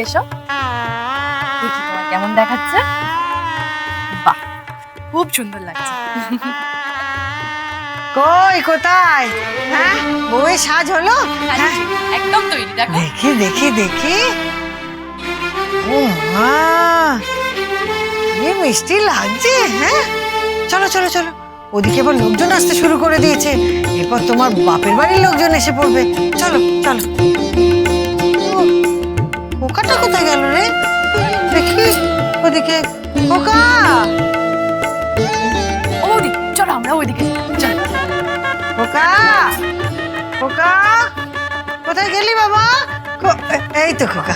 এসো, দেখি তোমার কেমন দেখাচ্ছে। বাহ, খুব সুন্দর লাগছে। কই কোথায়? হ্যাঁ, বউয়ের সাজ হলো? হ্যাঁ, একদম তৈরি, দেখো। দেখি দেখি দেখি। ও মা, কি মিষ্টি লাগছে। হ্যাঁ, চলো চলো চলো, ওদিকে এবার লোকজন আসতে শুরু করে দিয়েছে। এরপর তোমার বাপের বাড়ির লোকজন এসে পড়বে। চলো চলো। খোকাটা কোথায় গেল রে? দেখি ওদিকে। খোকা, ও ওদিকে চলো, আমরা ওইদিকে চলো। খোকা, খোকা, কোথায় গেলি বাবা? এই তো খোকা।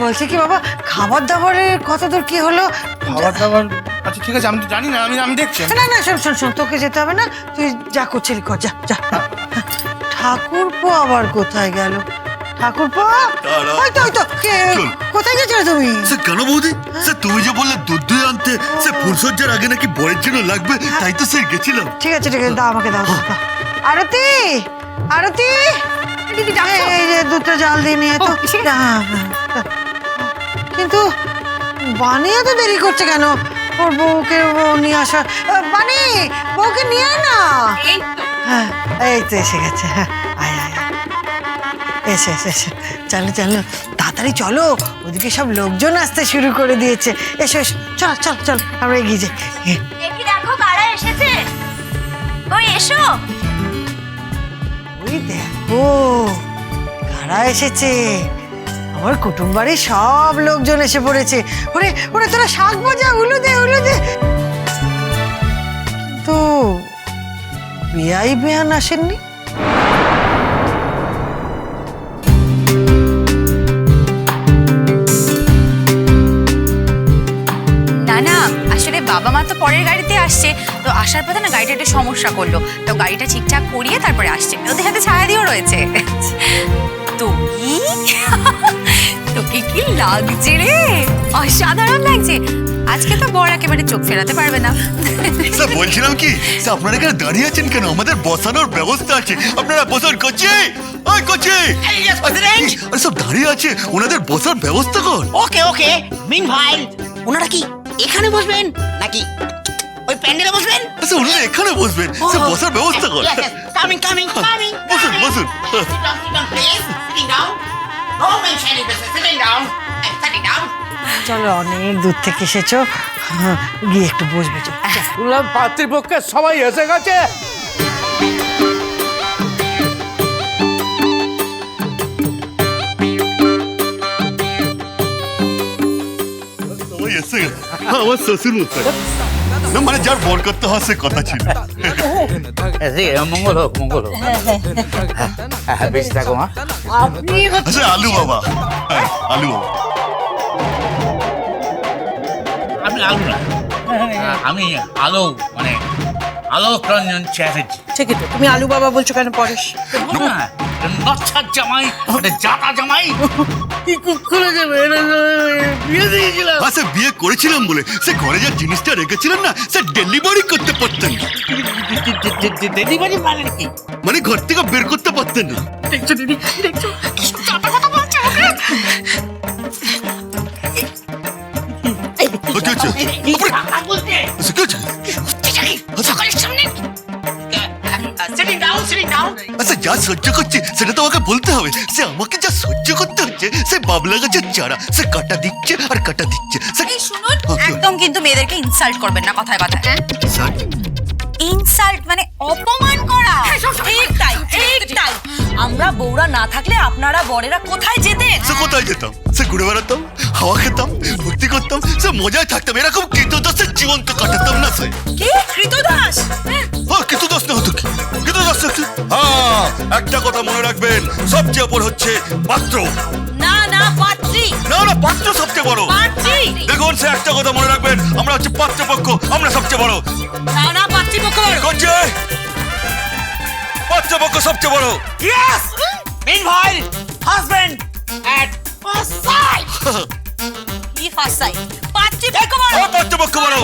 বলছি কি বাবা, খাবার দাবারের কত দূর কি হলো? খাবার দাবার আচ্ছা ঠিক আছে, আমি তো জানি না, আমি দেখছি। না না, শোন শোন শোন, তোকে যেতে হবে না, তুই যা করছিলি কর, যা যা। ঠাকুরপো আবার কোথায় গেল? ঠাকুরপো, ওই তো ওই তো। কোথায় গেছিলে তুমি? স্যার কেন বৌদি? স্যার তুমি যে বললে দুধ দই আনতে, স্যার ফুলসজ্জার আগে নাকি বরের জন্য লাগবে, তাই তো স্যার গেছিলাম। ঠিক আছে ঠিক আছে, দাও আমাকে দাও। আরতি, আরতি, এই যে দুধটা জাল দিয়ে নিয়ে তো। হ্যাঁ, হ্যাঁ। কিন্তু বানিয়ে তো দেরি করছে কেন? ওর বউকে নিয়ে আসা। বানি, বউকে নিয়ে আয় না। এই তো। হ্যাঁ, এই তো এসে গেছে। হ্যাঁ, আয় আয় আয়। এসে এসে এসে, চলো চলো তাড়াতাড়ি চলো, ওদিকে সব লোকজন আসতে শুরু করে দিয়েছে। এসো এসো, চল চল চল, আমরা এগিয়ে যাই। দেখি দেখো কারা এসেছে। ওই এসো। ওই দেখো কারা এসেছে। আমার কুটুম বাড়ির সব লোকজন এসে পড়েছে। ওরে ওরে, তোরা শাক ভাজা, উলু দে উলু দে। কিন্তু বেয়াই বেয়ান আসেননি। না না, আসলে বাবা মা তো পরের গাড়িতে আসছে, তো আসার পথে না গাড়িটা একটু সমস্যা করলো, তো গাড়িটা ঠিকঠাক করিয়ে তারপরে আসছে। ওদের হাতে ছায়া দিয়েও রয়েছে। তুমি তোকে কি লাগছে রে? অসাধারণ লাগছে। আজকে তো বর একেবারে চোখ ফেরাতে পারবে না। স্যার বলছিলাম কি, স্যার আপনারা এখানে দাঁড়িয়ে আছেন কেন? আমাদের বসানোর ব্যবস্থা আছে, আপনারা বসান। কোচি, ওই কোচি, আরে সব দাঁড়িয়ে আছে, ওনাদের বসার ব্যবস্থা কর। ওকে ওকে, মিনভাইল ওনারা কি এখানে বসবেন নাকি ওই প্যান্ডেলে বসবেন? আচ্ছা ওনারা এখানে বসবেন, স্যার বসার ব্যবস্থা কর। কামিং কামিং কামিং, বসুন বসুন। চলো, অনেক দূর থেকে এসেছো, গিয়ে একটু বসবে। চল। শুনলাম পাত্রীপক্ষের সবাই এসে গেছে। সবাই এসে গেছে। আমার শ্বশুর মশাই, না মানে যার বর করতে হয় সে কথা ছিল। মঙ্গল হোক মঙ্গল হোক। হ্যাঁ বেশি থাকো মা। আচ্ছা আলু বাবা, হ্যাঁ আলু বাবা। আমি আলু না, আমি আলো, মানে আলোক রঞ্জন চ্যাটার্জি। ঠিকই তো, তুমি আলু বাবা বলছো কেন পরেশ? নচ্ছার জামাই, জাতা জামাই কি করে যাবে? বিয়ে দিয়েছিলাম। আচ্ছা বিয়ে করেছিলাম বলে সে ঘরে যা জিনিসটা রেখেছিলেন না, সে ডেলিভারি করতে পারতেন না। ডেলিভারি মানে কি? মানে ঘর থেকে বের করতে পারতেন না। দেখছো দিদি, দেখছো জাতা কথা বলছে ওকে। আচ্ছা আচ্ছা সকালের সামনে আচ্ছা যা সহ্য করছে সেটা তো আমাকে বলতে হবে। সে আমাকে যা সহ্য করতে হচ্ছে, সে বাবলা গাছের চারা, সে কাটা দিচ্ছে আর কাটা দিচ্ছে। শুনুন, একদম কিন্তু মেয়েদেরকে ইনসাল্ট করবেন না কথায় কথায়। ইনসাল্ট মানে অপমান করা। ঠিক তাই, ঠিক তাই। আমরা বউরা না থাকলে আপনারা বরেরা কোথায় যেতেন? সে কোথায় যেতাম? সে ঘুরে বেড়াতাম, হাওয়া খেতাম, ভর্তি করতাম, সে মজায় থাকতাম। এরকম কৃতদাসের জীবন তো কাটাতাম না। সে কি কৃতদাস? হ্যাঁ কৃতদাস না হতো কি? কৃতদাস না। হ্যাঁ একটা কথা মনে রাখবেন, সবচেয়ে বড় হচ্ছে পাত্র। না না, পাত্রী। না না, পাত্র সবচেয়ে বড়। পাত্রী। দেখুন সে একটা কথা মনে রাখবেন, আমরা হচ্ছে পাত্রপক্ষ, আমরা সবচেয়ে বড়। না না, পাত্রীপক্ষ। করছে পাত্রপক্ষ সবচেয়ে বড়। Yes, meanwhile husband at first sight. কি ফাসাই? পাত্রীপক্ষ বড়। পাত্রপক্ষ বড়।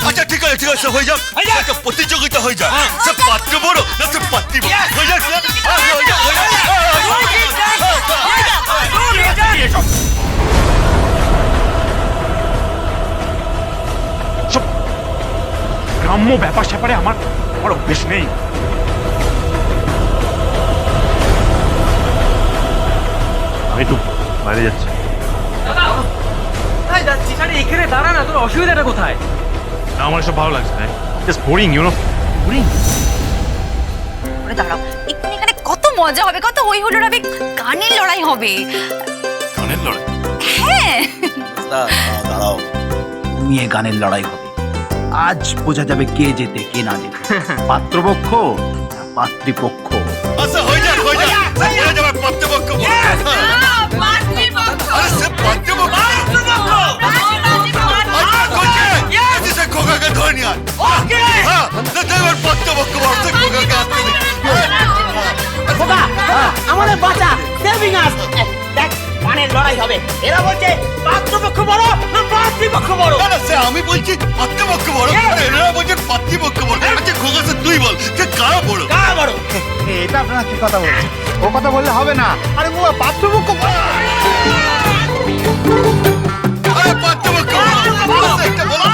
আচ্ছা ঠিক আছে ঠিক আছে, হয়ে যাক, একটা প্রতিযোগিতা হয়ে যায়। সে পাত্র বড় না সে পাত্রী বড়? হয়ে যাক হয়ে যাক। গ্রাম্য ব্যাপার স্যাপারে আমার অভ্যেস নেই। আমি একটু বাইরে যাচ্ছি। এখানে দাঁড়া না, তোর অসুবিধাটা কোথায়? না, আমার এসব ভালো লাগছে না। Just boring, you know. Boring? ওরে দাঁড়াও, এক্ষুনি এখানে কত মজা হবে, কত হই হুল্লোড় হবে, গানের লড়াই হবে। গানের লড়াই? হ্যাঁ। দাঁড়াও, নিয়ে গানের লড়াই হবে। আজ বোঝা যাবে কে জেতে কে না জেতে, পাত্রপক্ষ না পাত্রীপক্ষ। আচ্ছা হয়ে যাক হয়ে যাবে পাত্রপক্ষ বলো। আরে সে পাত্রপক্ষ সে খোকাকে ধরে নিয়ে আয়। হ্যাঁ এবার পাত্রপক্ষ বলো, সে খোকাকে আসতে দে। খোকা আমাদের বাঁচা, সেভিং আস। দেখ গানের লড়াই হবে, এরা বলছে পাত্রপক্ষ বড় না পাত্রীপক্ষ বড়। না না, সে আমি বলছি পাত্রপক্ষ বড়, আর এনারা বলছেন পাত্রীপক্ষ বড়। আচ্ছা খোকা সে তুই বল যে কারা বড়? কারা বড়? এটা আপনারা কি কথা বলছেন? ও কথা বললে হবে না। আরে ও পাত্রপক্ষ আরে পাত্রপক্ষ বলো, একটা বলো।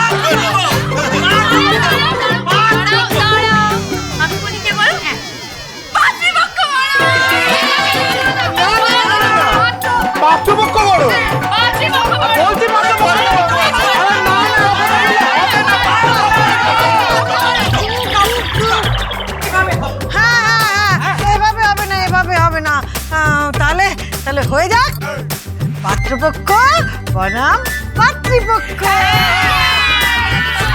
আমি বলি কে বলো? পাত্রীপক্ষ বড়। পাত্রপক্ষ বড় বলছি, হ্যাঁ, এভাবে হবে না, এভাবে হবে না। তাহলে তাহলে হয়ে যাক পাত্রপক্ষ বনাম পাত্রীপক্ষ।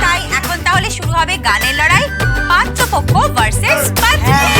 তাই এখন তাহলে শুরু হবে গানের লড়াই, পাত্রপক্ষ ভার্সেস পাত্রী।